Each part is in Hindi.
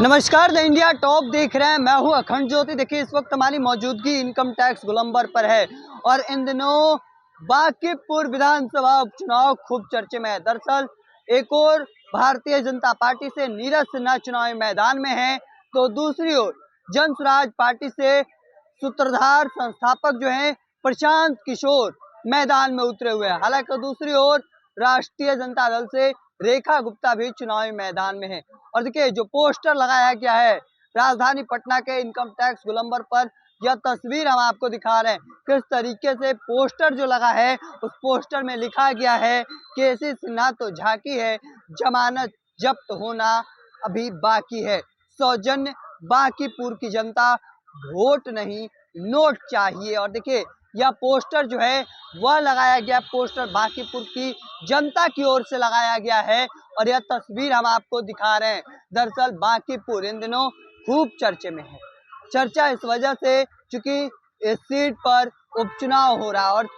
नमस्कार, द इंडिया टॉप देख रहे हैं। मैं हूं अखंड ज्योति। देखिए, इस वक्त हमारी मौजूदगी इनकम टैक्स गोलंबर पर है और इन दिनों बांकीपुर विधानसभा उपचुनाव खूब चर्चे में है। दरअसल एक और भारतीय जनता पार्टी से नीरज सिन्हा चुनावी मैदान में है, तो दूसरी ओर जन स्वराज पार्टी से सूत्रधार संस्थापक जो हैं प्रशांत किशोर मैदान में उतरे हुए हैं। हालांकि दूसरी ओर राष्ट्रीय जनता दल से रेखा गुप्ता भी चुनावी मैदान में है। और देखिए, जो पोस्टर लगाया गया है राजधानी पटना के इनकम टैक्स गोलंबर पर, यह तस्वीर हम आपको दिखा रहे हैं। किस तरीके से पोस्टर जो लगा है, उस पोस्टर में लिखा गया है केसी सिन्हा तो झांकी है, जमानत जब्त होना अभी बाकी है, सौजन्य बांकीपुर की जनता, वोट नहीं नोट चाहिए। और देखिए, यह पोस्टर जो है वह लगाया गया, पोस्टर बांकीपुर की जनता की ओर से लगाया गया है और यह तस्वीर हम आपको दिखा रहे हैं। दरअसल बांकीपुर इन दिनों खूब चर्चे में है। चर्चा इस वजह से क्योंकि इस सीट पर उपचुनाव हो रहा है और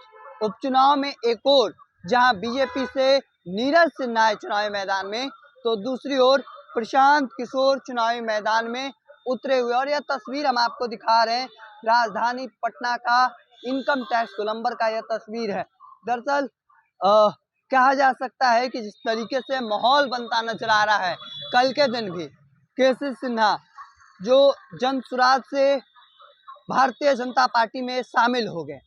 उपचुनाव में एक और जहां बीजेपी से नीरज सिन्हा है चुनावी मैदान में, तो दूसरी ओर प्रशांत किशोर चुनावी मैदान में उतरे हुए। और यह तस्वीर हम आपको दिखा रहे हैं, राजधानी पटना का इनकम टैक्स गोलंबर का यह तस्वीर है। दरअसल कहा जा सकता है कि जिस तरीके से माहौल बनता नजर आ रहा है, कल के दिन भी केसी सिन्हा जो जन स्वराज से भारतीय जनता पार्टी में शामिल हो गए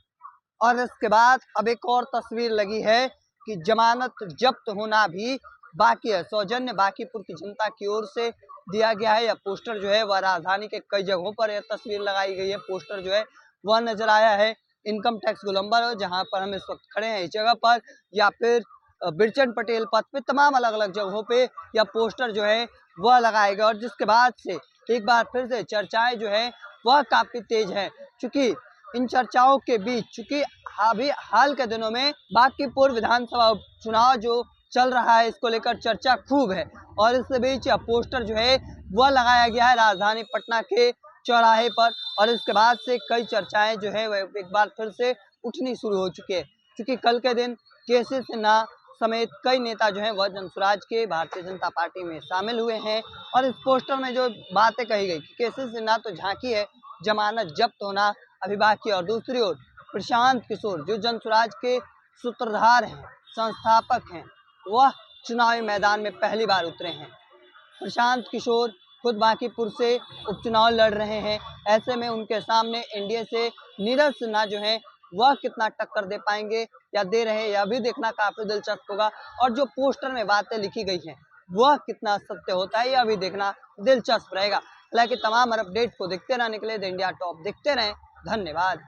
और इसके बाद अब एक और तस्वीर लगी है कि जमानत जब्त होना भी बाकी है, सौजन्य बांकीपुर की जनता की ओर से दिया गया है। यह पोस्टर जो है वह राजधानी के कई जगहों पर यह तस्वीर लगाई गई है। पोस्टर जो है वह नजर आया है इनकम टैक्स गोलंबर, जहां पर हम इस वक्त खड़े हैं इस जगह पर, या फिर बिरचन पटेल पथ पे, तमाम अलग अलग जगहों पे यह पोस्टर जो है वह लगाए गए। और जिसके बाद से एक बार फिर से चर्चाएं जो है वह काफी तेज है, क्योंकि इन चर्चाओं के बीच चूंकि अभी हाल के दिनों में बांकीपुर विधानसभा चुनाव जो चल रहा है, इसको लेकर चर्चा खूब है। और इस बीच पोस्टर जो है वह लगाया गया है राजधानी पटना के चौराहे पर और इसके बाद से कई चर्चाएं जो है वह एक बार फिर से उठनी शुरू हो चुकी है, क्योंकि कल के दिन केसी सिन्हा समेत कई नेता जो हैं वह जनसुराज के भारतीय जनता पार्टी में शामिल हुए हैं। और इस पोस्टर में जो बातें कही गई कि केसी सिन्हा तो झांकी है, जमानत जब्त होना अभी बाकी है, और दूसरी ओर प्रशांत किशोर जो जनसुराज के सूत्रधार हैं, संस्थापक हैं, वह चुनावी मैदान में पहली बार उतरे हैं। प्रशांत किशोर खुद बांकीपुर से उपचुनाव लड़ रहे हैं। ऐसे में उनके सामने एनडीए से नीरज सिन्हा जो है वह कितना टक्कर दे पाएंगे या दे रहे हैं, यह भी देखना काफी दिलचस्प होगा। और जो पोस्टर में बातें लिखी गई हैं वह कितना सत्य होता है, यह भी देखना दिलचस्प रहेगा। हालांकि तमाम अपडेट को देखते रहने के लिए द इंडिया टॉप देखते रहें। धन्यवाद।